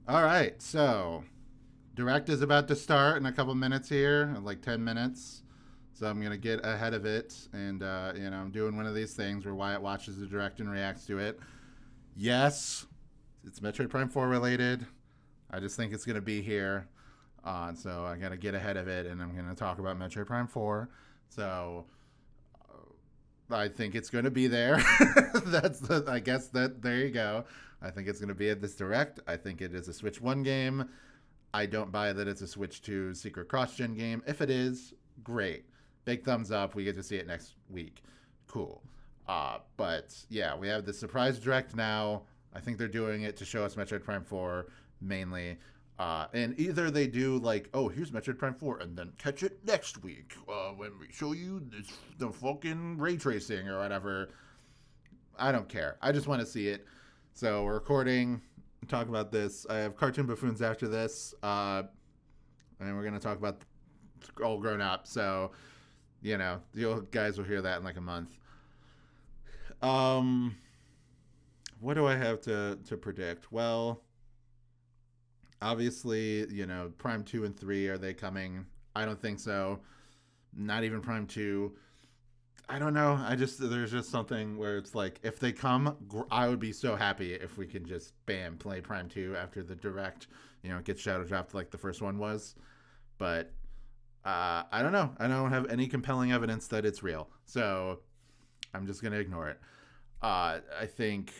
All right, so Direct is about to start in a couple minutes here, in like 10 minutes. So I'm gonna get ahead of it, and I'm doing one of these things where Wyatt watches the Direct and reacts to it. Yes, it's Metroid Prime 4 related. I just think it's gonna be here, so I gotta get ahead of it, and I'm gonna talk about Metroid Prime 4. So I think it's gonna be there. I guess that there you go. I think it's gonna be at this Direct. I think it is a Switch 1 game. I don't buy that it's a Switch 2 secret cross gen game. If it is, great. Big thumbs up. We get to see it next week. Cool. But yeah, we have the surprise direct now. I think they're doing it to show us Metroid Prime 4 mainly. And either they do like, oh, here's Metroid Prime 4, and then catch it next week when we show you the fucking ray tracing or whatever. I don't care. I just want to see it. So we're recording, talk about this. I have cartoon buffoons after this, and we're gonna talk about all grown up. So you guys will hear that in like a month. Um, what do I have to predict? Well, obviously, Prime 2 and 3, are they coming? I don't think so. Not even Prime 2. I don't know. There's just something where it's like, if they come, I would be so happy if we can just bam play Prime 2 after the direct, get shadow dropped like the first one was. But I don't know. I don't have any compelling evidence that it's real, so I'm just gonna ignore it. I think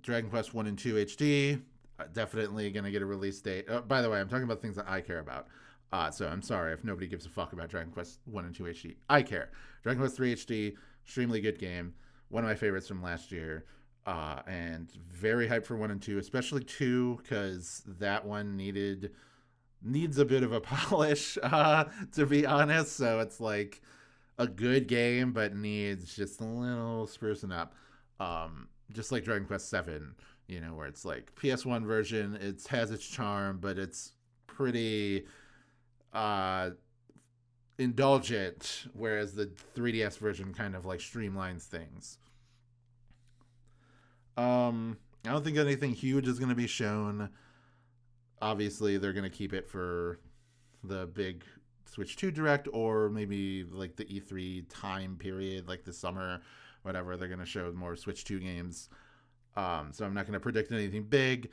Dragon Quest 1 and 2 HD definitely gonna get a release date. By the way, I'm talking about things that I care about. So I'm sorry if nobody gives a fuck about Dragon Quest 1 and 2 HD. I care. Dragon Quest 3 HD, extremely good game. One of my favorites from last year. And very hyped for 1 and 2, especially 2, because that one needs a bit of a polish, to be honest. So it's like a good game, but needs just a little sprucing up. Just like Dragon Quest 7, where it's like PS1 version, it has its charm, but it's pretty uh indulgent, whereas the 3DS version kind of like streamlines things. I don't think anything huge is going to be shown. Obviously, they're going to keep it for the big Switch 2 Direct, or maybe like the E3 time period, like the summer, whatever. They're going to show more Switch 2 games. So I'm not going to predict anything big.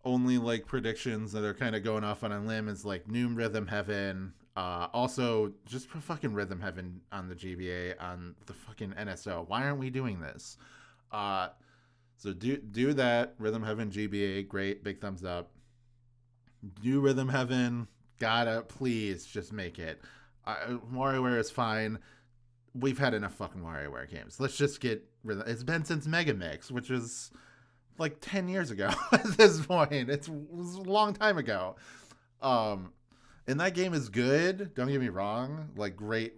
Only like predictions that are kind of going off on a limb is like Noom Rhythm Heaven. Also, just put fucking Rhythm Heaven on the GBA on the fucking NSO. Why aren't we doing this? Uh, so do that. Rhythm Heaven GBA, great, big thumbs up. Do Rhythm Heaven, gotta please just make it. WarioWare is fine. We've had enough fucking WarioWare games. Let's just get Rhythm. It's been since Mega Mix, which was like 10 years ago at this point. It was a long time ago. Um, and that game is good. Don't get me wrong. Like, great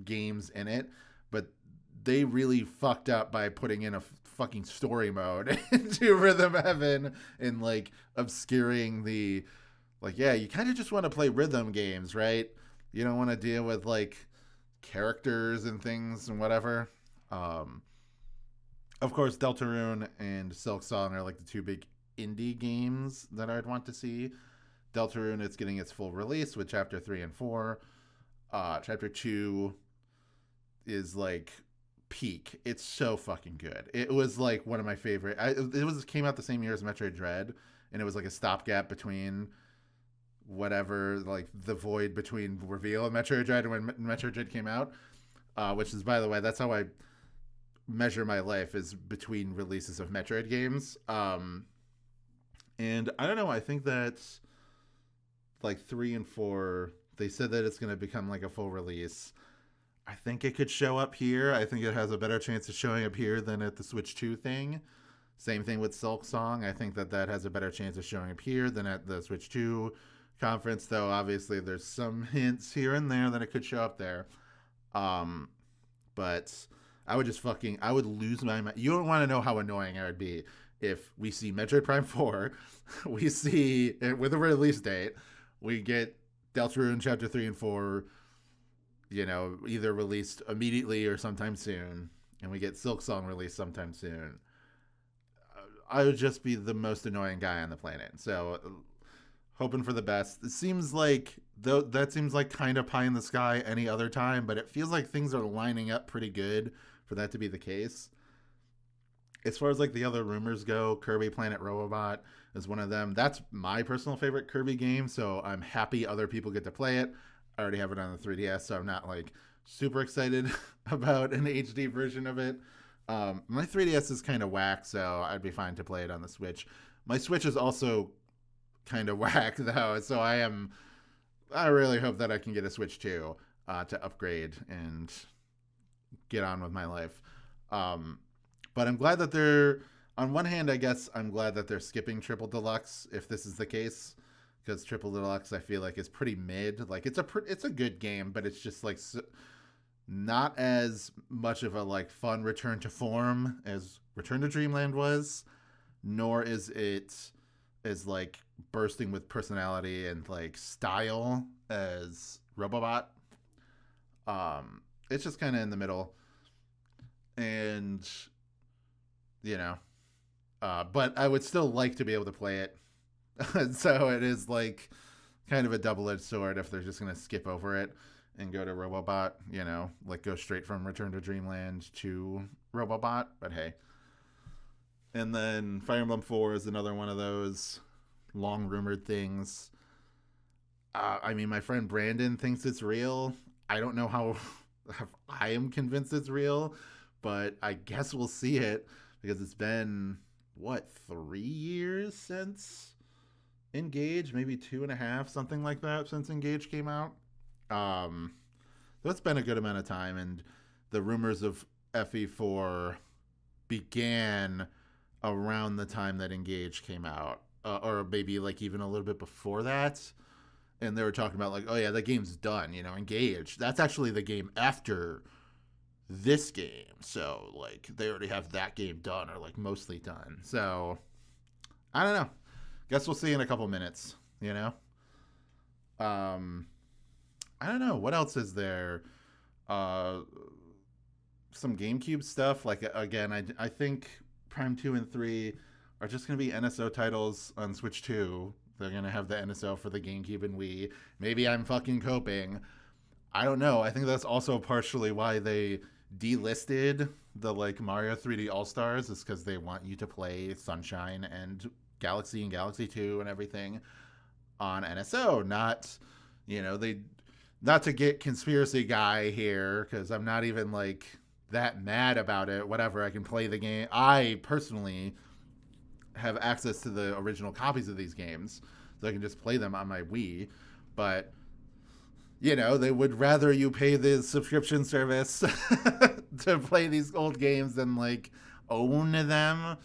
games in it. But they really fucked up by putting in a fucking story mode into Rhythm Heaven and like obscuring the. Like, yeah, you kind of just want to play rhythm games, right? You don't want to deal with like characters and things and whatever. Um, of course, Deltarune and Silk Song are like the two big indie games that I'd want to see. Deltarune, it's getting its full release with Chapter 3 and 4. Chapter 2 is like peak. It's so fucking good. It was like one of my favorite. It came out the same year as Metroid Dread, and it was like a stopgap between whatever, like the void between Reveal and Metroid Dread when Metroid Dread came out. Which is, by the way, that's how I measure my life, is between releases of Metroid games. And I don't know. I think that like 3 and 4, they said that it's going to become like a full release. I think it could show up here. I think it has a better chance of showing up here than at the Switch 2 thing. Same thing with Silk Song. I think that has a better chance of showing up here than at the Switch 2 conference, though obviously there's some hints here and there that it could show up there. But I would lose my mind. You don't want to know how annoying I would be if we see Metroid Prime 4, we see with a release date, we get Deltarune Chapter 3 and 4, either released immediately or sometime soon, and we get Silk Song released sometime soon. I would just be the most annoying guy on the planet. So hoping for the best. It seems like though that seems like kind of pie in the sky any other time, but it feels like things are lining up pretty good for that to be the case. As far as like the other rumors go, Kirby Planet Robobot is one of them. That's my personal favorite Kirby game, so I'm happy other people get to play it. I already have it on the 3DS, so I'm not like super excited about an HD version of it. My 3DS is kind of whack, so I'd be fine to play it on the Switch. My Switch is also kind of whack though, so I really hope that I can get a Switch too to upgrade and get on with my life. But I'm glad that they're, on one hand, I guess I'm glad that they're skipping Triple Deluxe if this is the case, because Triple Deluxe I feel like is pretty mid. Like it's a good game, but it's just like not as much of a like fun return to form as Return to Dreamland was, nor is it as like bursting with personality and like style as Robobot. It's just kind of in the middle, and you know, but I would still like to be able to play it. So it is like kind of a double-edged sword if they're just going to skip over it and go to Robobot, you know, like go straight from Return to Dreamland to Robobot. But hey. And then Fire Emblem 4 is another one of those long rumored things. I mean, my friend Brandon thinks it's real. I don't know how I am convinced it's real, but I guess we'll see it because it's been, what, 3 years since Engage? Maybe 2.5, something like that, since Engage came out. So it's been a good amount of time, and the rumors of FE4 began around the time that Engage came out, or maybe like even a little bit before that. And they were talking about like, oh yeah, that game's done, you know, Engage. That's actually the game after this game. So like they already have that game done, or like mostly done. So I don't know. Guess we'll see in a couple minutes, you know? I don't know. What else is there? Some GameCube stuff. Like again, I think Prime 2 and 3 are just going to be NSO titles on Switch 2. They're going to have the NSO for the GameCube and Wii. Maybe I'm fucking coping. I don't know. I think that's also partially why they delisted the like Mario 3D All-Stars, is because they want you to play Sunshine and Galaxy 2 and everything on NSO. Not, you know, not to get conspiracy guy here, because I'm not even like that mad about it. Whatever, I can play the game. I personally have access to the original copies of these games, so I can just play them on my Wii. But you know, they would rather you pay the subscription service to play these old games than like own them.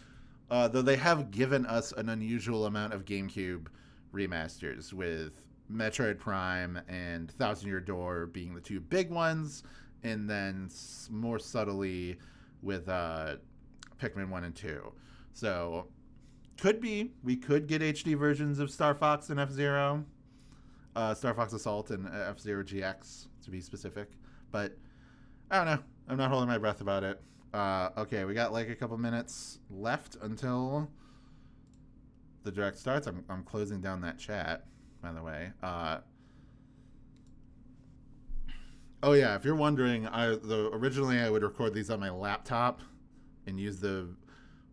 Though they have given us an unusual amount of GameCube remasters, with Metroid Prime and Thousand Year Door being the two big ones, and then more subtly with Pikmin 1 and 2. So we could get HD versions of Star Fox and F-Zero, Star Fox Assault and F-Zero GX to be specific. But I don't know. I'm not holding my breath about it. Okay, we got like a couple minutes left until the direct starts. I'm closing down that chat, by the way. Oh yeah, if you're wondering, originally I would record these on my laptop and use the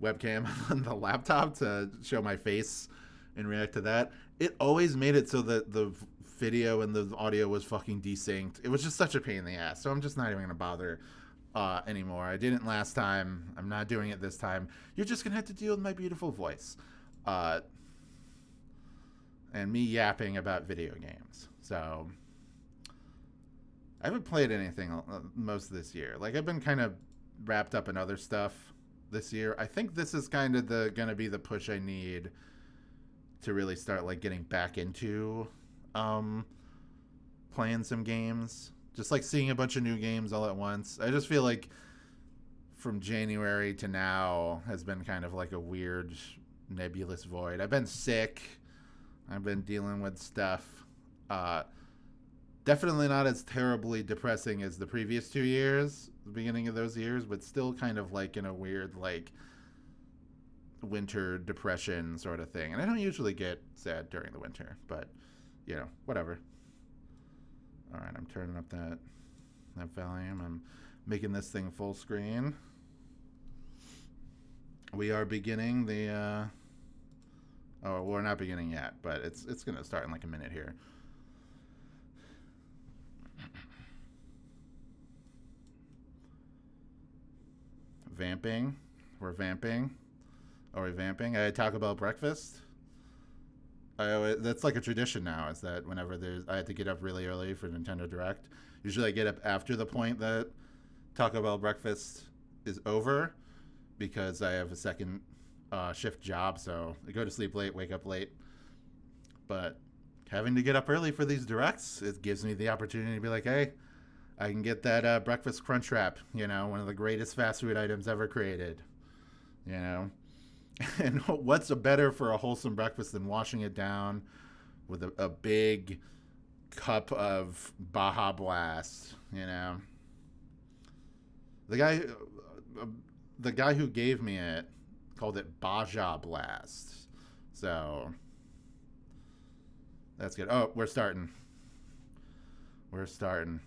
webcam on the laptop to show my face and react to that. It always made it so that the video and the audio was fucking desynced. It was just such a pain in the ass. So I'm just not even gonna bother anymore. I didn't last time. I'm not doing it this time. You're just gonna have to deal with my beautiful voice and me yapping about video games. So I haven't played anything most of this year. Like I've been kind of wrapped up in other stuff this year. I think this is kind of gonna be the push I need to really start like getting back into playing some games. Just like seeing a bunch of new games all at once. I just feel like from January to now has been kind of like a weird nebulous void. I've been sick. I've been dealing with stuff. Definitely not as terribly depressing as the previous 2 years, the beginning of those years, but still kind of like in a weird, like, winter depression sort of thing. And I don't usually get sad during the winter, but, you know, whatever. All right, I'm turning up that volume. I'm making this thing full screen. We are beginning the... oh, we're not beginning yet, but it's going to start in like a minute here. Vamping. We're vamping. Are we vamping? I talk about breakfast. That's like a tradition now, is that whenever I had to get up really early for Nintendo Direct. Usually I get up after the point that Taco Bell breakfast is over, because I have a second shift job, so I go to sleep late, wake up late. But having to get up early for these directs, it gives me the opportunity to be like, hey, I can get that breakfast crunch wrap, you know, one of the greatest fast food items ever created, you know. And what's better for a wholesome breakfast than washing it down with a big cup of Baja Blast, you know. The guy who gave me it called it Baja Blast. So that's good. Oh, we're starting. We're starting.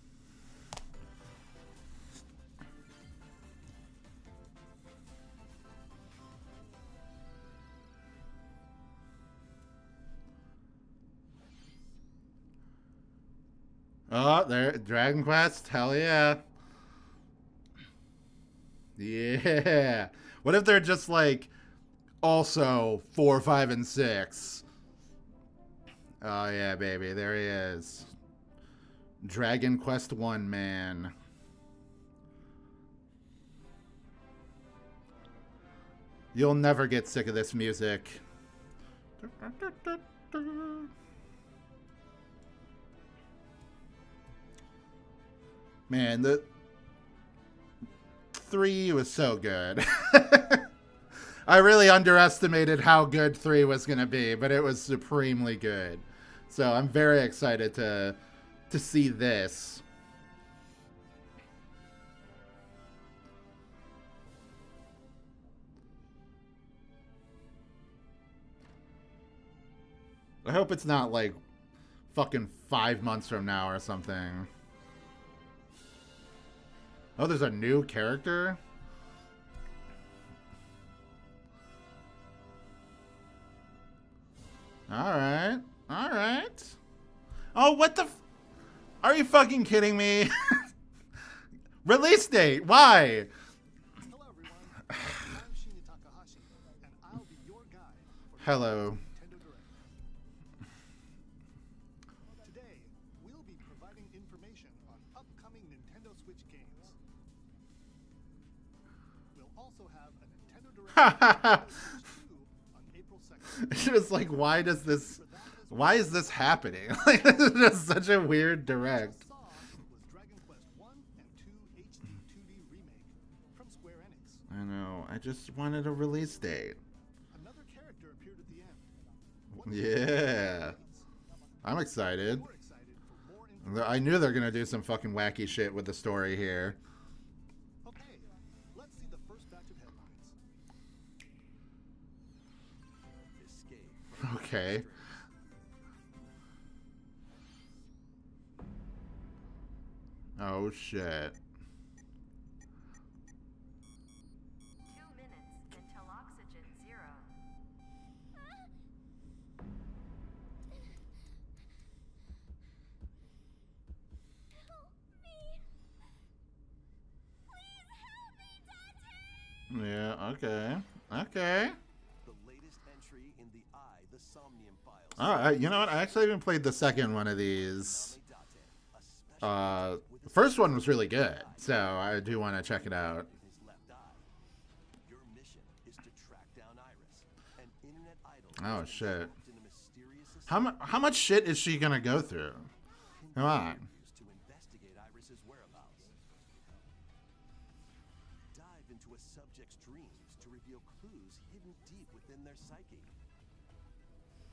Oh, there, Dragon Quest. Hell yeah. Yeah. What if they're just like also 4, 5, and 6? Oh yeah, baby. There he is. Dragon Quest 1 man. You'll never get sick of this music. Man, the 3 was so good. I really underestimated how good 3 was going to be, but it was supremely good. So I'm very excited to see this. I hope it's not like fucking 5 months from now or something. Oh, there's a new character? Alright. Alright. Oh, what the are you fucking kidding me? Release date. Why? Hello, everyone. I'm Shinya Takahashi, and I'll be your guide for Hello. Nintendo Direct. Today, we'll be providing information on upcoming Nintendo Switch games. We'll also have a Nintendo Direct 2 on April 2nd. It's just like, why is this happening? Like, this is just such a weird direct. Saw was Dragon Quest 1 and 2 HD 2D remake from Square Enix. I know. I just wanted a release date. Another character appeared at the end. What Yeah. I'm excited. More excited for more information. I knew they're going to do some fucking wacky shit with the story here. Okay, let's see the first batch of headlines. Escape. Okay. Oh, shit. 2 minutes until oxygen 0. Yeah, okay. Okay. The latest entry in the the Somnium Files. Alright, you know what? I actually haven't played the second one of these. The first one was really good, so I do want to check it out. Your mission is to track down Iris, an internet idol. Oh, shit. trapped in a mysterious How much shit is she gonna go through? Come on. to investigate Iris's whereabouts. Dive into a subject's dreams to reveal clues hidden deep within their psyche.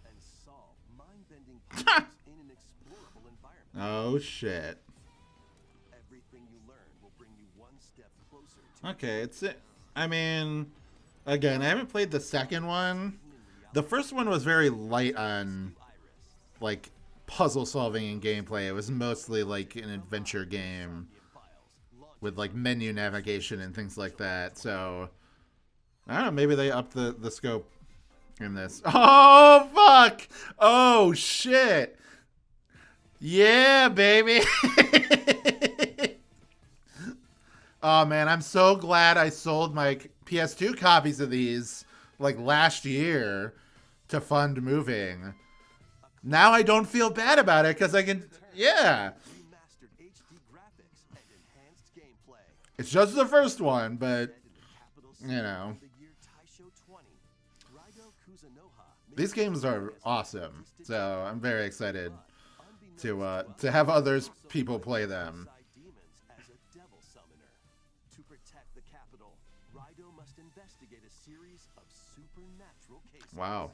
And solve mind-bending puzzles in an explorable environment. Oh, shit. Everything you learn will bring you one step closer to Okay, I mean, Again, I haven't played the second one. The first one was very light on like puzzle solving and gameplay. It was mostly like an adventure game with like menu navigation and things like that. So I don't know, maybe they upped the scope in this. Oh fuck! Oh shit! Yeah, baby! Oh man, I'm so glad I sold my PS2 copies of these like last year to fund moving. Now I don't feel bad about it because I can, yeah. Remastered HD graphics and enhanced gameplay. It's just the first one, but Headed to the capital you city know, of the year Taisho 20. Raido Kuzunoha these games are awesome. So I'm very excited unbeknownst to have others people play them. alongside demons as a devil summoner. To protect the capital, Raido must investigate a series of supernatural cases. Wow.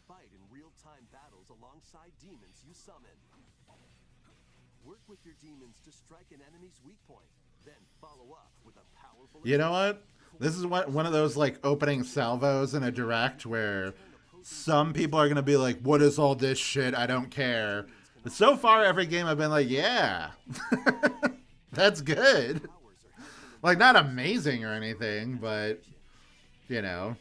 Fight in real-time battles alongside demons you summon. Work with your demons to strike an enemy's weak point, then follow up with a powerful You know what? This is one of those like opening salvos in a direct where some people are gonna be like, "What is all this shit? I don't care." But so far, every game I've been like, "Yeah, that's good." Like not amazing or anything, but you know,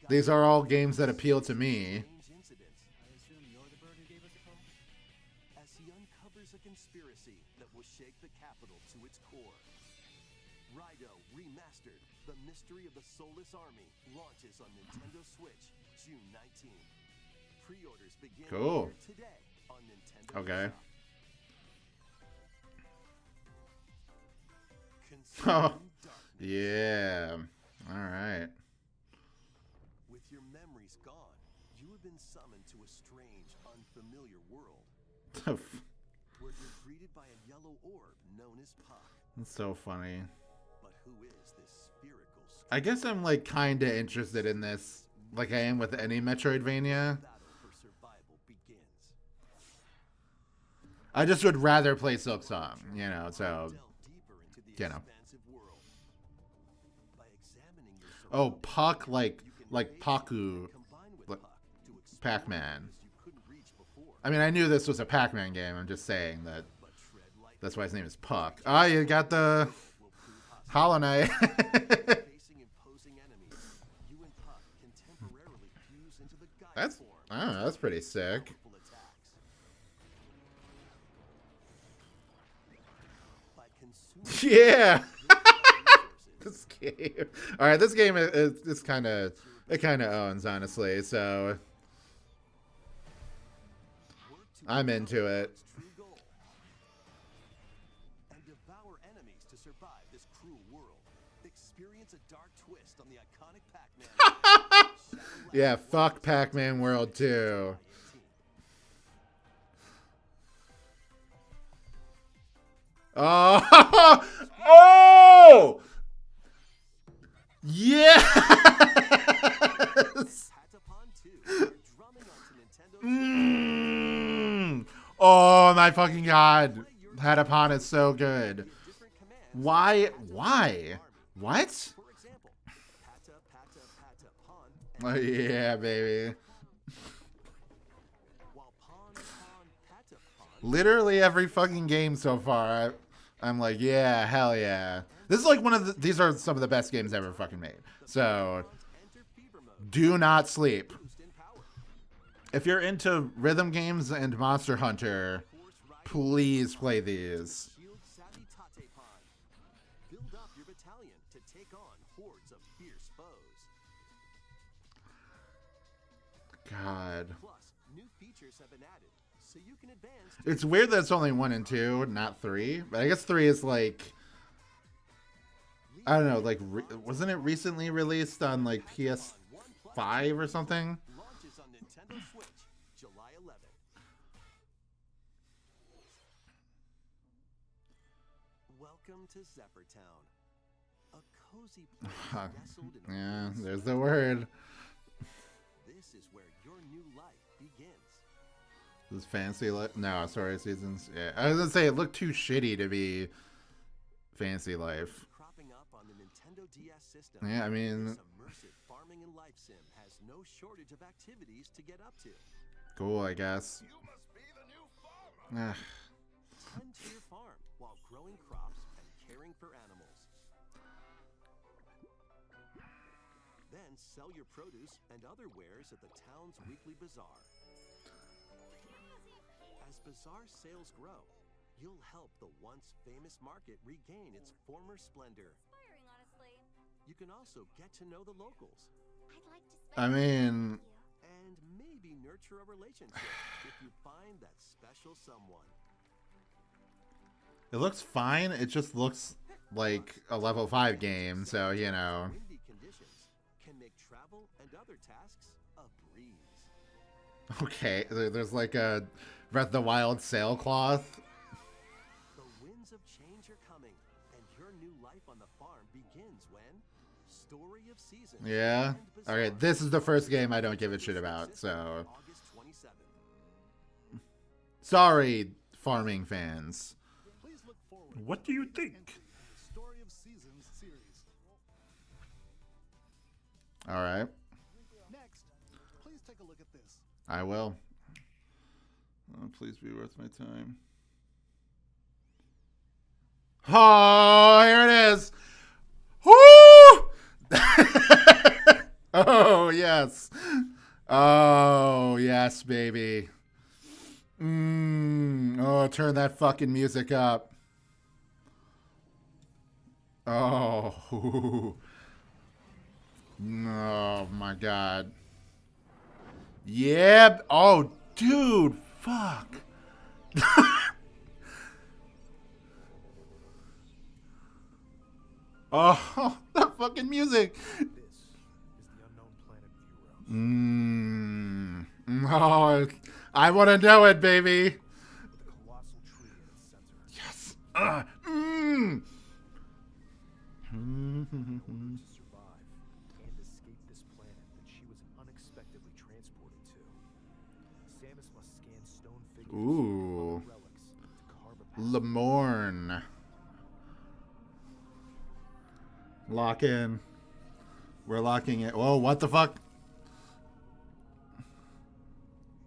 these are all games that appeal to me. incidents. I assume you're the bird who gave us a call? As he uncovers a conspiracy that will shake the capital to its core. Raido Remastered: The Mystery of the Soulless Army launches on Nintendo Switch June 19th. Pre-orders begin Cool. today on Nintendo. Okay. Consuming Oh, darkness. yeah. All right. With your memories gone, you have been summoned to a strange, unfamiliar world where you're greeted by a yellow orb known as Puck. That's so funny. But who is this spherical I guess I'm like kind of interested in this, like I am with any Metroidvania. battle for survival begins? I just would rather play Silk Song, you know. So, Delve deeper into the you know. expansive world. By examining your oh, surroundings, Puck like you can raise Paku, and combine with like Puck to explore Pac-Man. areas you couldn't reach before. I mean, I knew this was a Pac-Man game. I'm just saying that But tread lightly. that's why his name is Puck. Oh, you got the Will prove hostile. Hollow Knight. Facing imposing enemies, you and Puck can temporarily fuse into the guide That's, form. I don't know, that's pretty sick. Powerful attacks. By consuming Yeah. resources, This game. All right, this game is kind of it kind of owns honestly. So work to I'm into it. its true goal. And devour enemies to survive this cruel world. Experience a dark twist on the iconic Pac-Man. Yeah, fuck Pac-Man World 2. Oh, oh, yes! Patapon 2, you're drumming onto Nintendo Mm. Oh my fucking god, Patapon is so good. different commands. Why? What? For example, Patapon, Oh yeah, baby. while Patapon. Literally every fucking game so far, I'm like, yeah, hell yeah. This is like these are some of the best games ever fucking made. So, Enter fever mode, do not sleep. boost in power. If you're into rhythm games and Monster Hunter, Force Raido, please play these. Shield Savvy Tatepon. Build up your battalion to take on hordes of fierce foes. God. Plus, new features have been added, so you can advance to It's weird that it's only 1 and 2, not 3. But I guess 3 is like, I don't know, like, wasn't it recently released on like PS5 or something? launches on Nintendo Switch July 11th. Welcome to Zephyr Town, a cozy place nestled in Yeah, peace. there's the word. This is where your new life begins. This fancy life? No, sorry, seasons. Yeah, I was gonna say it looked too shitty to be fancy life. Cropping up on the Nintendo Nintendo DS system, Yeah, I mean, this immersive farming and life sim has no shortage of activities to get up to. cool, I guess. You must be the new farmer. Tend to your farm while growing crops and caring for animals. Then sell your produce and other wares at the town's weekly bazaar. As bazaar sales grow, you'll help the once famous market regain its former splendor. Inspiring, honestly. You can also get to know the locals I'd like to spend I mean, and maybe nurture a relationship if you find that special someone. it looks fine. It just looks like a level 5 game, so, you know. Windy conditions can make travel and other tasks a breeze. Okay, there's like a Breath of the Wild sailcloth. The winds of change are coming, and your new life on the farm begins when Story of Seasons. Yeah. and Bazaar Alright, this is the first game I don't give a shit about, so. August 27th. Sorry, farming fans. Please look forward. What do you to the think? entry in the Story of Seasons series. Alright, Next, please take a look at this. I will. Oh, please be worth my time. Oh, here it is. Woo! Oh, yes. Oh, yes, baby. Oh, turn that fucking music up. Oh. Oh, my God. Yeah. Oh, dude. Fuck. Oh, that fucking music. This is the unknown planet Vero, Oh, I want to know it, baby. with a colossal tree in its center. Yes. To survive and escape this planet that she was unexpectedly transported to, Samus must scan stone figures Ooh. and other relics to carve a path. Lemorne. Lock in. We're locking it. Whoa, what the fuck?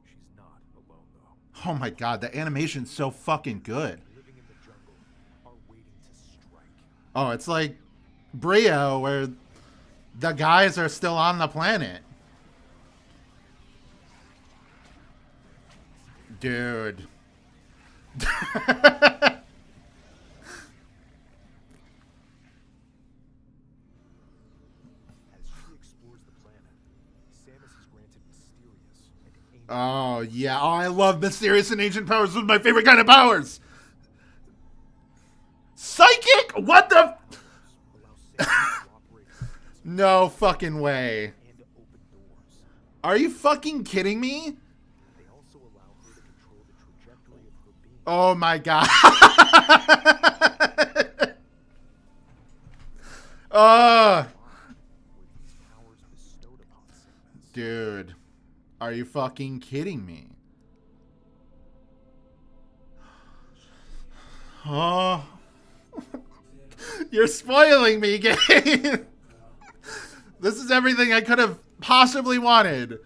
She's not alone though. Oh my God, the animation's so fucking good. Living in the jungle are waiting to strike. Oh, it's like Brio, where the guys are still on the planet. Dude. As she explores the planet, Samus is granted mysterious and ancient Oh, yeah. Oh, I love mysterious and ancient powers. Those are my favorite kind of powers. Psychic? What the? allow Samus to operate as No fucking way. and to open doors. Are you fucking kidding me? They also allow her to control the trajectory of her being. Oh my God. Were these powers bestowed upon Samus? Dude. Are you fucking kidding me? Oh. You're spoiling me, game. This is everything I could have possibly wanted.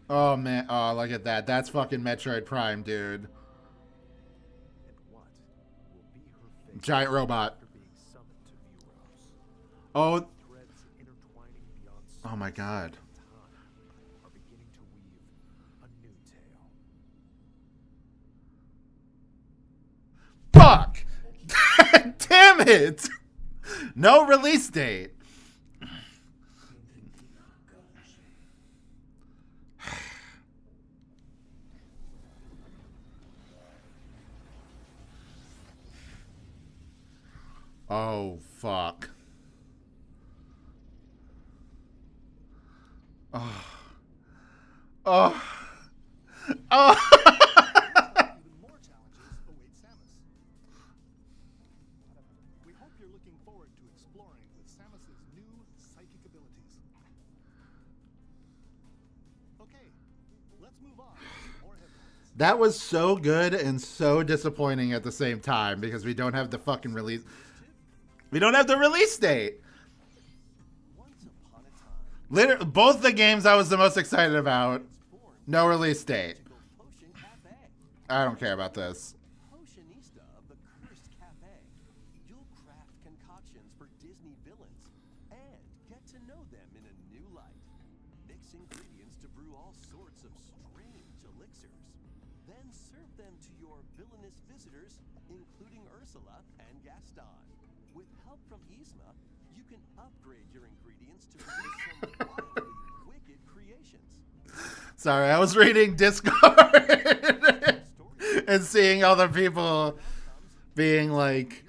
Oh, man. Oh, look at that. That's fucking Metroid Prime, dude. And what will be her fate Giant robot. after being summoned to Veros? Oh, Threads intertwining beyond oh my God. time are beginning to weave a new tale. Fuck! Damn it! No release date. Oh, fuck. Oh. Oh. Oh. Even more challenges await Samus. We hope you're looking forward to exploring with Samus's new psychic abilities. Okay, let's move on. More headlines. That was so good and so disappointing at the same time because we don't have the fucking release. We don't have the release date. Once upon a time, Both the games I was the most excited about, no release date. Potion Cafe. I don't care about this. Potionista of the Cursed Cafe. You'll craft concoctions for Disney villains and get to know them in a new light. Mix ingredients to brew all sorts of strange elixirs. Then serve them to your villainous visitors, including Ursula and Gaston. With help from Yzma, you can upgrade your ingredients to produce some wildly wicked creations. Sorry, I was reading Discord and seeing other people being like,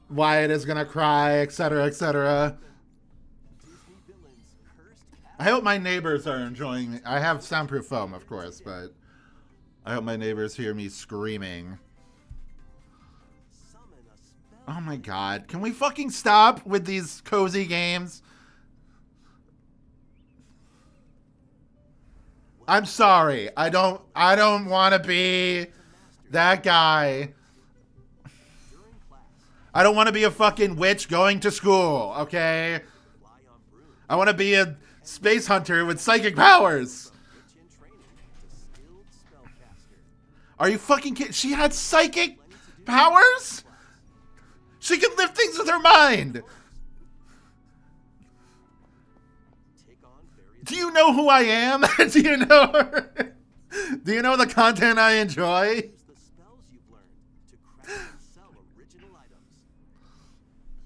Wyatt is gonna cry, etc., etc. Disney villains Cursed Cafe. I hope my neighbors are enjoying it. I have soundproof foam, of course, but I hope my neighbors hear me screaming. Summon a spell. Oh my god. Can we fucking stop with these cozy games? I'm sorry. I don't want to be that guy. During class, I don't want to be a fucking witch going to school, okay? fly on broom. I want to be a space hunter with psychic powers. Witch in training to skilled spellcaster. Are you fucking kidding? She had psychic powers? She can lift things with her mind. Take on various Do you know who I am? Do you know her? Do you know the content I enjoy? use the spells you've learned to craft and sell original items.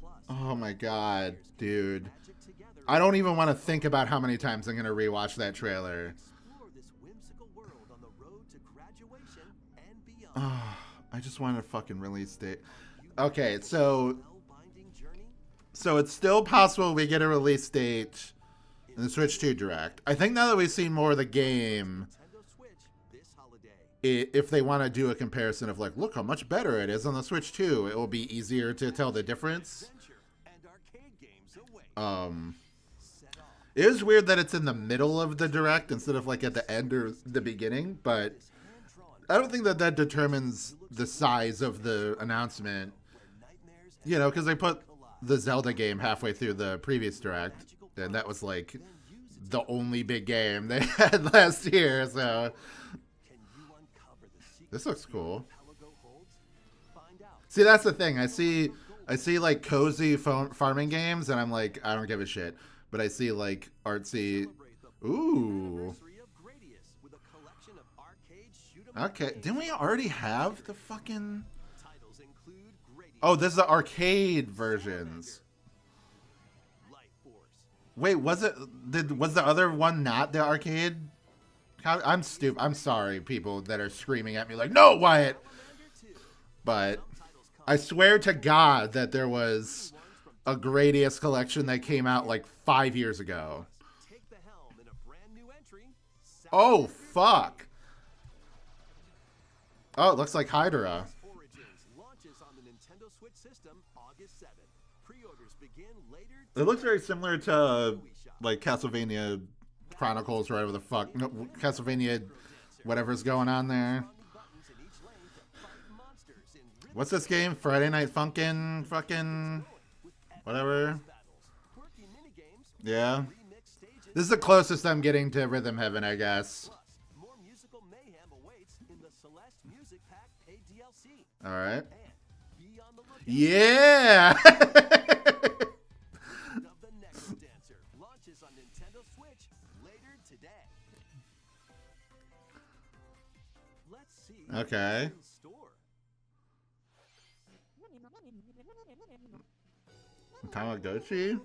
Plus, Oh my god, dude. magic together I don't even want to think about how many times I'm going to rewatch that trailer. explore this whimsical world on the road to graduation and beyond. Oh, I just want a fucking release date. Okay, so Spellbinding journey. it's still possible we get a release date in the Switch 2 Direct. I think now that we've seen more of the game, Nintendo Switch this holiday. if they want to do a comparison of like, look how much better it is on the Switch 2, it will be easier to tell the difference. Adventure and arcade games await. Set off. It is weird that it's in the middle of the Direct instead of like at the end or the beginning, but Hand-drawn I don't think that determines the size of the announcement. where nightmares and You know, because they put the Zelda game halfway through the previous Direct, and that was like the only big game they had last year, so can you uncover the secret this looks cool. Pelago holds? Find out. See, that's the thing. I see like cozy farming games, and I'm like, I don't give a shit. But I see like artsy. Celebrate the Ooh. anniversary of Gradius with a collection of arcade shoot 'em up Okay, games. didn't we already have the fucking? Titles include Gradius, Oh, this is the arcade versions. Life Force, Wait, was the other one not the arcade? I'm stupid. I'm sorry, people that are screaming at me like, no, Wyatt. Commander 2. But Titles come I swear to God that there was a Gradius collection that came out like 5 years ago. Take the helm in a brand new entry. Oh, fuck. Oh, it looks like Hydra. Origins launches on the Nintendo Switch system August 7th. Pre-orders begin later. It looks very similar to like Castlevania Chronicles or whatever the fuck. No, Castlevania, whatever's going on there. Buttons in each lane to fight monsters in rhythm What's this game? Friday Night Funkin'? Fucking whatever. battles, quirky minigames, Yeah. remix stages. This is the closest I'm getting to Rhythm Heaven, I guess. Plus, more musical mayhem awaits in the Celeste Music Pack paid DLC. All right. And be on the lookout Yeah. of the Next Dancer launches on Nintendo Switch later today. Let's see Okay. what's in store. Tamagotchi?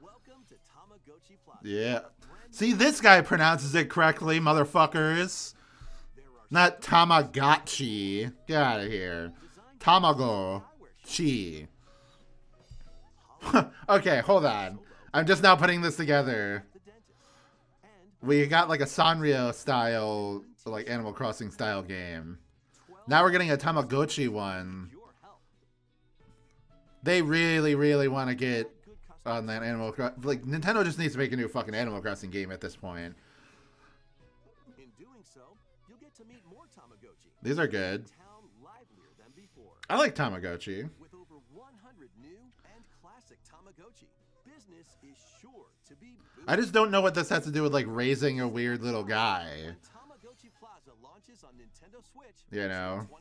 Welcome to Tamagotchi Plaza. Yeah. See, this guy pronounces it correctly, motherfuckers. There are Not Tamagotchi. Get out of here. Tamago-chi. Okay, hold on. I'm just now putting this together. the dentist. And We got like a Sanrio style, like Animal Crossing style game. Now we're getting a Tamagotchi one. your help. They really, really want to get Good customer on that Animal Crossing. Like, Nintendo just needs to make a new fucking Animal Crossing game at this point. In doing so, you'll get to meet more Tamagotchi. These are good. Town livelier than before. I like Tamagotchi. With over 100 new and classic Tamagotchi. Business is sure to be I just don't know what this has to do with like raising a weird little guy. when Tamagotchi Plaza launches on Nintendo Switch You know. June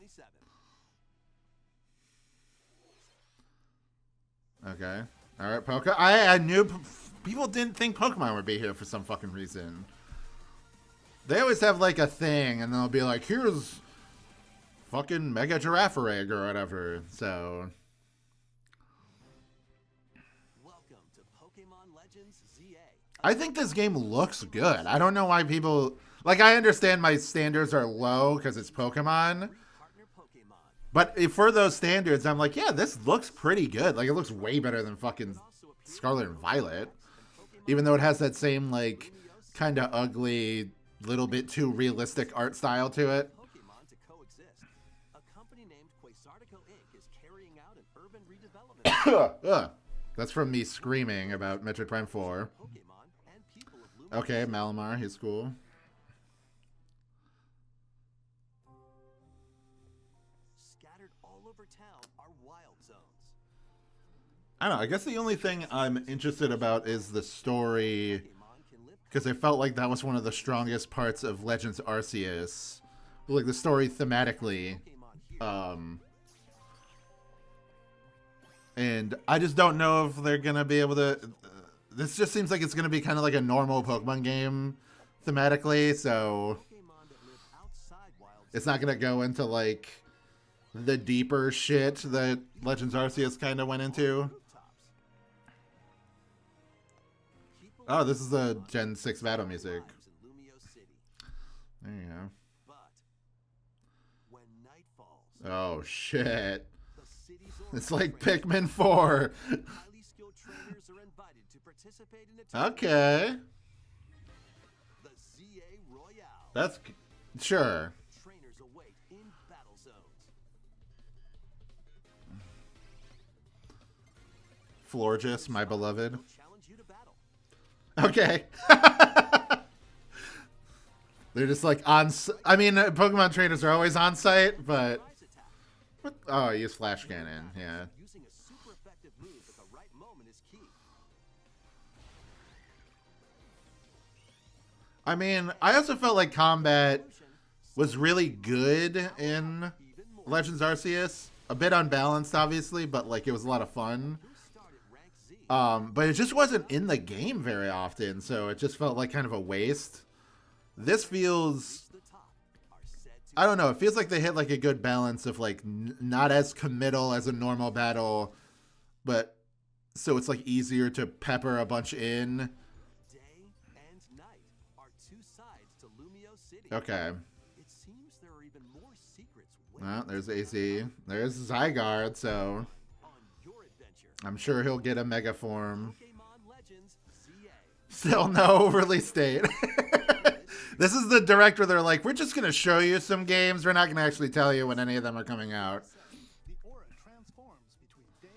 27th. Okay. All right, Poke. I knew people didn't think Pokemon would be here for some fucking reason. They always have like a thing, and they'll be like, "Here's fucking Mega Giraffe Egg or whatever." So Welcome to Pokemon Legends ZA. I think this game looks good. I don't know why people like. I understand my standards are low because it's Pokemon. Partner Pokemon. But if for those standards, I'm like, yeah, this looks pretty good. Like, it looks way better than fucking Scarlet and Violet. Even though it has that same, like, kind of ugly, little bit too realistic art style to it. Pokemon to coexist. A company named Quasartico Inc. is carrying out an urban redevelopment. Ugh. That's from me screaming about Metroid Prime 4. Pokemon and people of Lumos Okay, City. Malamar, he's cool. Scattered all over town are wild zones. I don't know, I guess the only thing I'm interested about is the story, Pokemon can live because I felt like that was one of the strongest parts of Legends Arceus. Like, the story thematically. Pokemon here. And I just don't know if they're gonna be able to. This just seems like it's gonna be kind of like a normal Pokemon game thematically, so Pokemon that live outside wild it's not gonna go into like the deeper shit that Legends Arceus kind of went into. rooftops. People Oh, this is the Gen 6 battle music. lives in Lumio City. There you go. But when night falls, Oh shit! the city's It's aura like changes. Pikmin 4. Highly skilled trainers are invited to participate in a tournament. Okay, The ZA Royale. that's sure. Trainers await in battle zones. Florges, my beloved. Will challenge you to battle. Okay. They're just like on. I mean, Pokemon trainers are always on site, but Surprise attack. oh, I use Flash Cannon. Yeah. Using a super effective move at the right moment is key. I mean, I also felt like combat Motion, was really good in even more. Legends Arceus. A bit unbalanced, obviously, but like it was a lot of fun. Who started rank Z? But it just wasn't in the game very often, so it just felt like kind of a waste. This feels, The top are said to I don't know, it feels like they hit like a good balance of like not as committal as a normal battle, but so it's like easier to pepper a bunch in. day and night are two sides to Lumio City. Okay. It seems there are even more secrets Well, waiting there's AC. There's Zygarde, so on your adventure. I'm sure he'll get a Mega Form. Pokemon Legends ZA. Still no release date. This is the director. They're like, we're just going to show you some games. We're not going to actually tell you when any of them are coming out. The aura transforms between day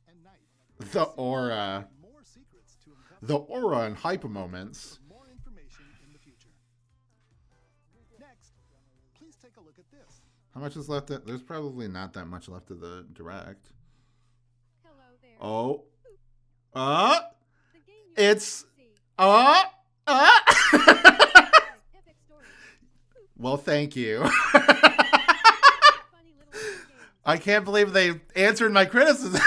and night. The aura. More secrets to uncover. The aura and hype moments. More information in the future. Next, please take a look at this. How much is left? There's probably not that much left of the direct. Hello there. Oh. The game you're It's. about to see. Epic story. Well, thank you. Funny little game. I can't believe they answered my criticism.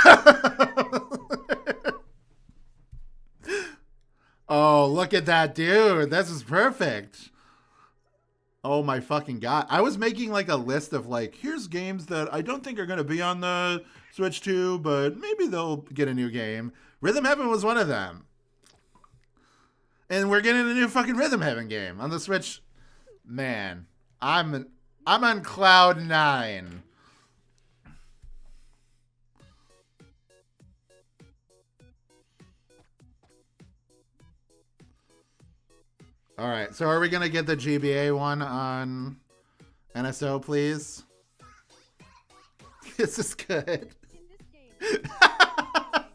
Oh, look at that, dude. This is perfect. Oh my fucking god. I was making like a list of like, here's games that I don't think are going to be on the Switch 2, but maybe they'll get a new game. Rhythm Heaven was one of them. And we're getting a new fucking Rhythm Heaven game on the Switch. Man, I'm on cloud 9. All right, so are we gonna get the GBA one on NSO, please? This is good. In this game, but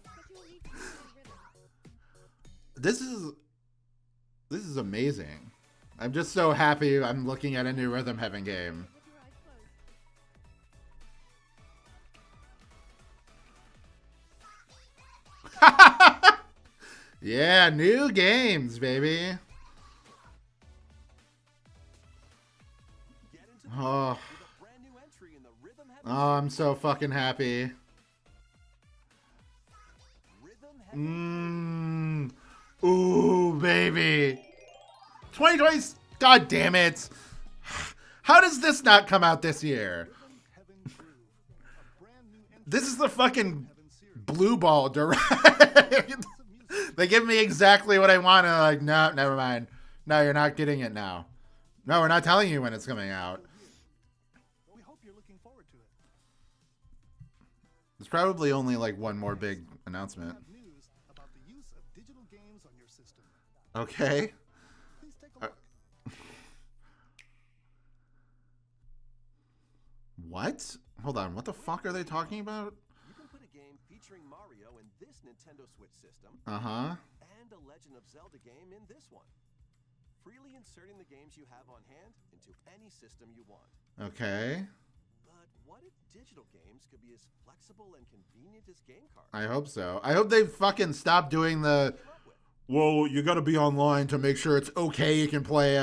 you will need to use the rhythm. This is amazing. I'm just so happy I'm looking at a new Rhythm Heaven game. With your eyes Yeah, new games, baby. Get into the Oh, with a brand new entry in the Rhythm Heaven oh, I'm so fucking happy. Rhythm Heaven Ooh, baby. 2020. God damn it. How does this not come out this year? Rhythm Heaven Groove, a brand new entry This is the fucking Heaven series. blue ball direct. They give me exactly what I want. And like, no, never mind. No, you're not getting it now. No, we're not telling you when it's coming out. We hope you're looking forward to it. There's probably only like one more big announcement. Have news about the use of digital games on your system. Okay. Please take a look. What? Hold on. What the fuck are they talking about? You can put a game featuring Mario in this Nintendo Switch system Uh-huh. and a Legend of Zelda game in this one. Freely inserting the games you have on hand into any system you want. Okay. But what if digital games could be as flexible and convenient as game cards? I hope so. I hope they fucking stop doing the, Came up with? well, you gotta be online to make sure it's okay you can play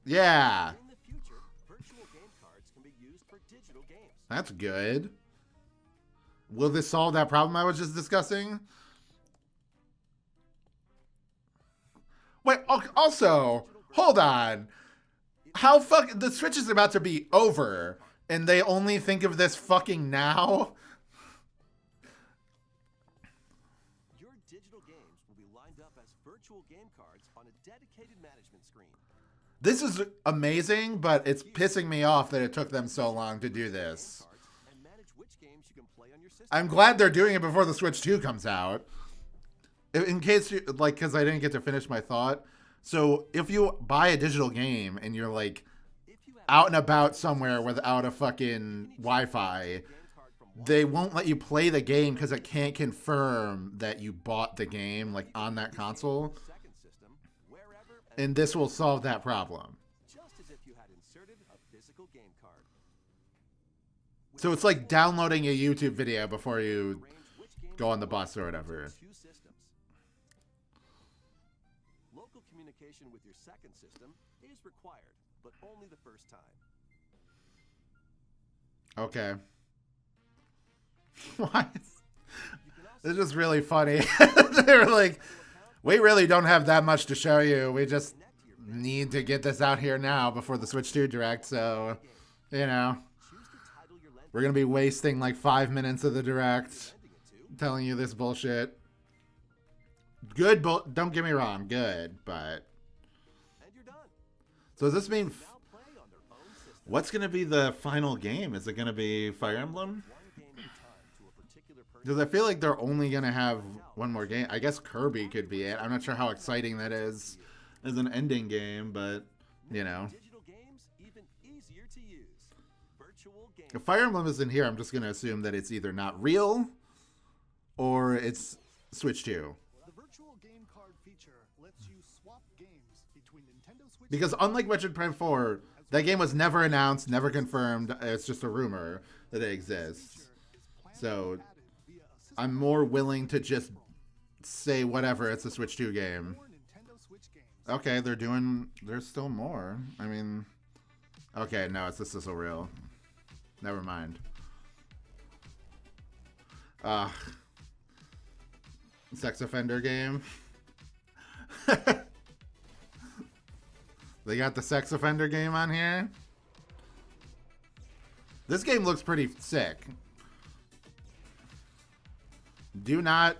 yeah. In the future, virtual game cards can be used for digital games. That's good. Will this solve that problem I was just discussing? Wait, also, hold on. How the Switch is about to be over and they only think of this fucking now? Your digital games will be lined up as virtual game cards on a dedicated management screen. This is amazing, but it's pissing me off that it took them so long to do this. Cards and manage which games you can play on your system. I'm glad they're doing it before the Switch 2 comes out. In case you, like, because I didn't get to finish my thought. So if you buy a digital game and you're like If you have out and about somewhere without a fucking Wi-Fi, a game card from one they won't let you play the game because it can't confirm that you bought the game like on that console. second system, wherever and And this will solve that problem. just as if you had inserted a physical game card. So it's like downloading a YouTube video before you Arrange which games go on the you bus or want whatever. onto two systems. Local communication with your second system is required, but only the first time. Okay. What? You can also It's just really funny. They're like, we really don't have that much to show you. We just connect to your need to get this out here now before the Switch 2 Direct. So, you know, choose the title you're lending we're going to be wasting like 5 minutes of the Direct it to, telling you this bullshit. Good, don't get me wrong, good, but. and you're done. So does this mean, Now play on their own system. what's going to be the final game? Is it going to be Fire Emblem? One game at a time to a particular person. Because I feel like they're only going to have one more game. I guess Kirby could be it. I'm not sure how exciting that is as an ending game, but, you know. Digital games even easier to use. Virtual game. If Fire Emblem is in here, I'm just going to assume that it's either not real or it's Switch 2. The virtual game card feature lets you swap games between Nintendo Switch Because unlike Metroid Prime 4, that game was never announced, never confirmed. It's just a rumor that it exists. feature is planned So, to be added via a system I'm more willing to just say whatever, it's a Switch 2 game. or Nintendo Switch games. Okay, there's still more. I mean, okay, no, it's the Sizzle Reel. Never mind. Sex offender game. They got the sex offender game on here. This game looks pretty sick. Do not,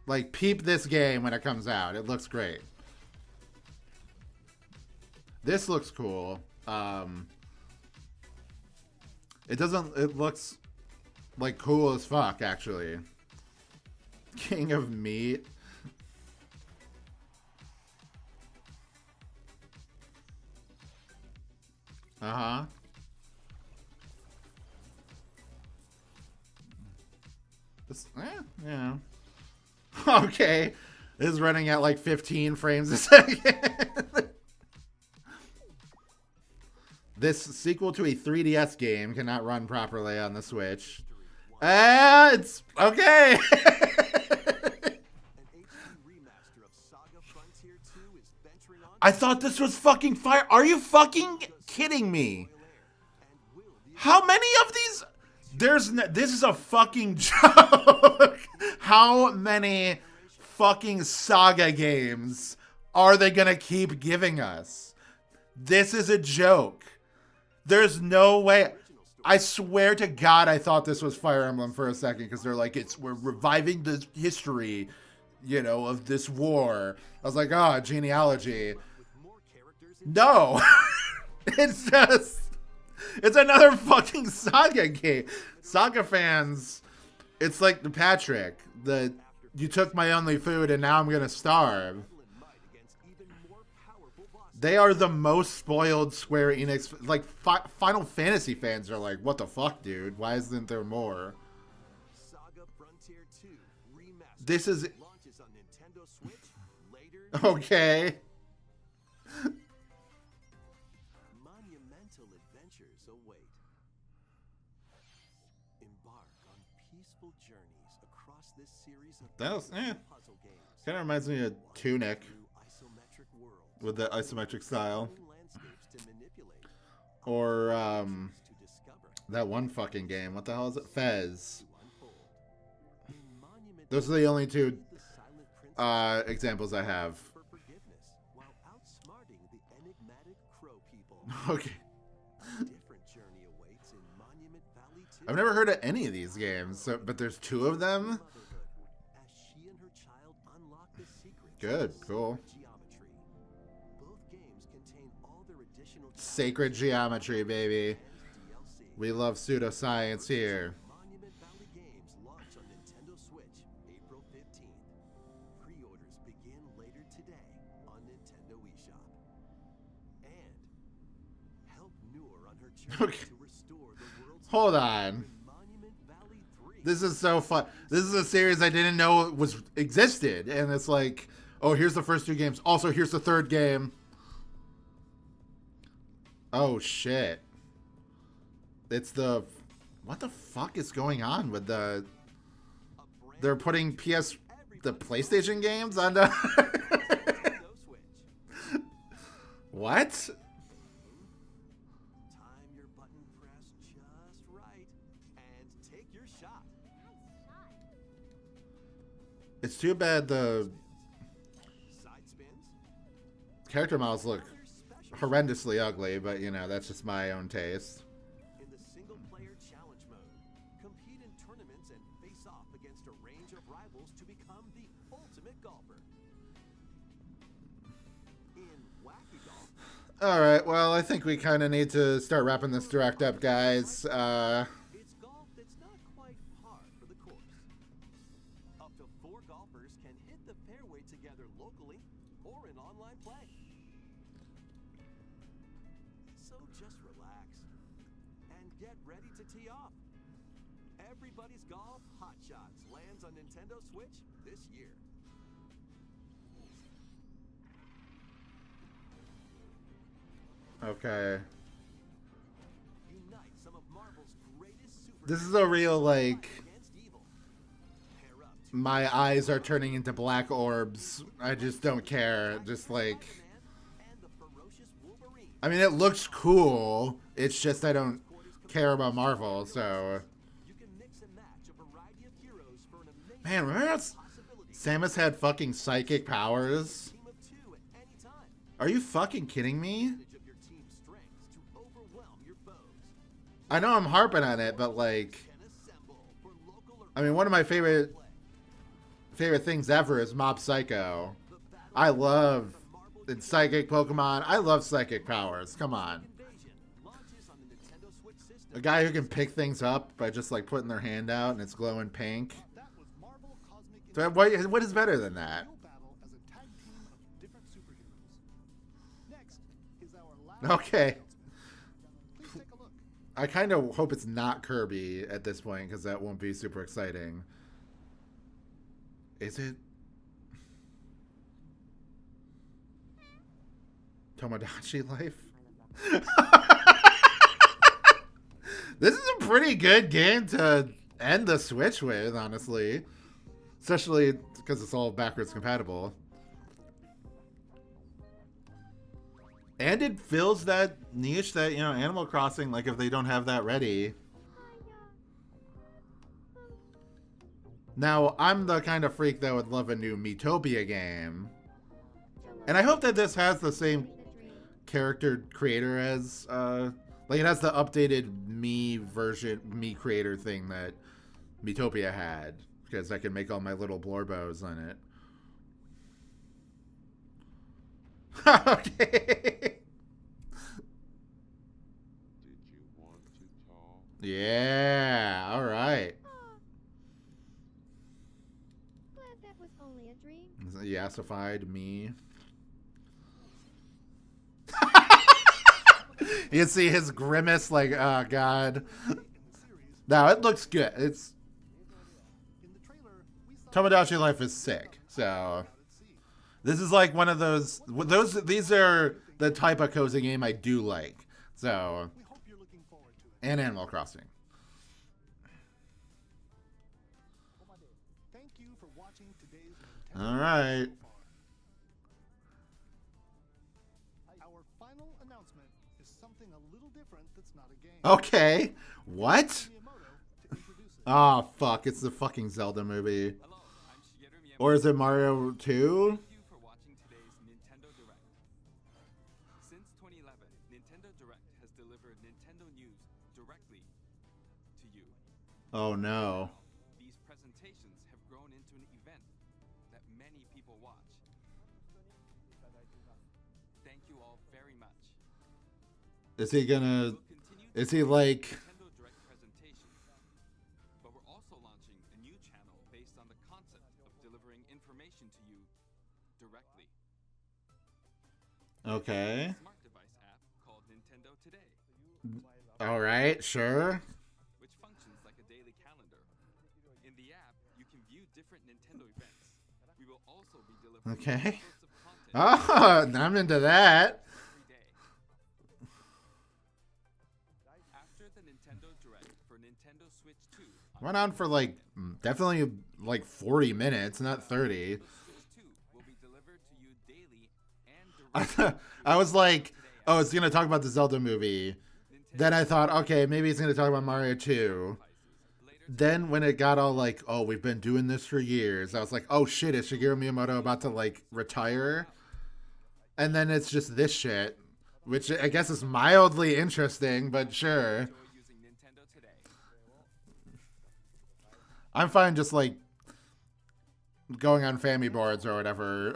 like, peep this game when it comes out. It looks great. This looks cool. It looks like cool as fuck, actually. King of Meat. Uh-huh. This, yeah. Okay. This is running at like 15 frames a second. This sequel to a 3DS game cannot run properly on the Switch. It's okay. An Saga Frontier 2 is venturing on I thought this was fucking fire. Are you fucking kidding me? soil air and will the How many of these? This is a fucking joke. How many fucking Saga games are they gonna keep giving us? This is a joke. There's no way. I swear to God, I thought this was Fire Emblem for a second because they're like, we're reviving the history, you know, of this war. I was like, oh, genealogy. with more characters in No, it's another fucking Saga game. Saga fans, it's like the Patrick, you took my only food and now I'm gonna starve. and might against even more powerful bosses. They are the most spoiled Square Enix. Like Final Fantasy fans are like, what the fuck, dude? Why isn't there more? Saga Frontier 2 Remastered This is launches on Nintendo Switch later. okay. Monumental adventures await. Embark on peaceful journeys across this series of That was puzzle games. kind of reminds me of Tunic New isometric worlds. with the isometric style, Own landscapes to manipulate. or To discover. that one fucking game. What the hell is it? Fez. To unfold. In Monument Those are the only two the Silent Prince examples I have. for forgiveness while outsmarting the enigmatic crow people. Okay. A different journey awaits in Monument Valley 2. I've never heard of any of these games, but there's two of them. Motherhood, as she and her child unlock the secrets Good, of cool. sacred geometry. Both games contain all their additional Sacred geometry, baby. and DLC. We love pseudoscience here. Monument Valley games launch on Nintendo Switch April 15th. Pre-orders begin later today on Nintendo eShop. And help Noor on her journey Okay. to restore the world's Hold on. in Monument Valley 3. This is so fun. This is a series I didn't know existed, and it's like, oh, here's the first two games. Also, here's the third game. Oh shit! It's the what the fuck is going on with the? A brand They're putting the everybody PlayStation games on the. Nintendo Switch. What? Time your button press just right and take your shot. It's too bad the Side spins. character models look Other special horrendously ugly, but you know that's just my own taste. in the single-player challenge mode. Compete in tournaments and face off against a range of rivals to become the ultimate golfer. In Wacky Golf, All right, well, I think we kind of need to start wrapping this direct up, guys. it's golf that's not quite par for the course. Up to 4 golfers can hit the fairway together locally or in online play. So just relax and get ready to tee off. Everybody's Golf Hot Shots lands on Nintendo Switch this year. Okay. Unite some of Marvel's greatest super This is a real, like, against evil. Pair up to my eyes are turning into black orbs. I just don't care. Just like, Spider-Man and the ferocious Wolverine. I mean, it looks cool. It's just I don't care about Marvel, so. You can mix and match a variety of heroes for an amazing Man, remember how possibility. Samus had fucking psychic powers? Team of 2 at any time. Are you fucking kidding me? Advantage of your team's strengths to overwhelm your foes. I know I'm harping on it, but like, Can assemble for local or I mean, one of my favorite play. things ever is Mob Psycho. The battle I love Marvel in psychic Pokemon. I love psychic powers. Come on. Invasion launches on the Nintendo Switch system. A guy who can pick things up by just like putting their hand out and it's glowing pink. That was Marvel Cosmic So what is better than that? Real battle as a tag team of different superheroes. Next is our last Okay. announcement. Please take a look. I kind of hope it's not Kirby at this point because that won't be super exciting. Is it? Tomodachi Life? This is a pretty good game to end the Switch with, honestly. Especially because it's all backwards compatible. And it fills that niche that, you know, Animal Crossing, like if they don't have that ready. Now, I'm the kind of freak that would love a new Metopia game. And I hope that this has the same character creator as, like it has the updated me version, me creator thing that Metopia had. Because I can make all my little blorbos on it. Okay. Did you want to talk? Yeah, alright. Glad that was only a dream. Yassified me. You can see his grimace, like, oh god. In the series, No, it looks good. It's in the trailer, we saw Tomodachi Life is sick. So out at sea. this is like one of those. These are the type of cozy game I do like. So We hope you're looking forward to it. and Animal Crossing. Thank you for watching today's Nintendo All right. so far. Our final announcement is something a little different that's not a game. Okay. What? Miyamoto to introduce it. Oh fuck! It's the fucking Zelda movie. Hello, I'm Shigeru Miyamoto. Or is it Mario 2? Thank you for watching today's Nintendo Direct. Since 2011, Nintendo Direct has delivered Nintendo news directly to you. Oh no. These presentations have grown into an event that many people watch. Thank you all very much. Is he gonna? We'll continue Is to he do like? Nintendo Direct presentations, but we're also launching a new channel based on the concept of delivering information to you directly. Okay. Smart device app called Nintendo Today, All right. Sure. which functions like a daily calendar. In the app, you can view different Nintendo events. We will also be delivering Okay. all sorts of content Oh, I'm into that. every day. After the Nintendo Direct for Nintendo Switch 2, Went on for like definitely like 40 minutes, not 30. Switch 2 will be delivered to you daily and directly. I was like, oh, it's gonna talk about the Zelda movie. Then I thought, okay, maybe it's gonna talk about Mario 2. Then when it got all like, oh, we've been doing this for years, I was like, oh shit, is Shigeru Miyamoto about to like retire? And then it's just this shit, which I guess is mildly interesting, but sure. Enjoy using Nintendo Today. I'm fine just like going on Family boards or whatever.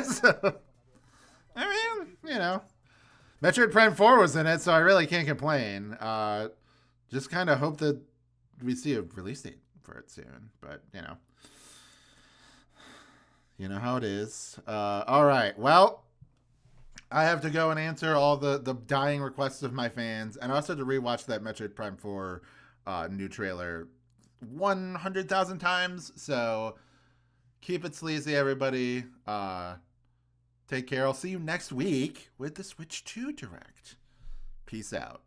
So, I mean, you know, Metroid Prime 4 was in it, so I really can't complain. Just kind of hope that we see a release date for it soon, but you know how it is. All right, well, I have to go and answer all the dying requests of my fans, and I also had to rewatch that Metroid Prime 4 new trailer 100,000 times. So keep it sleazy, everybody. Take care. I'll see you next week with the Switch 2 Direct. Peace out.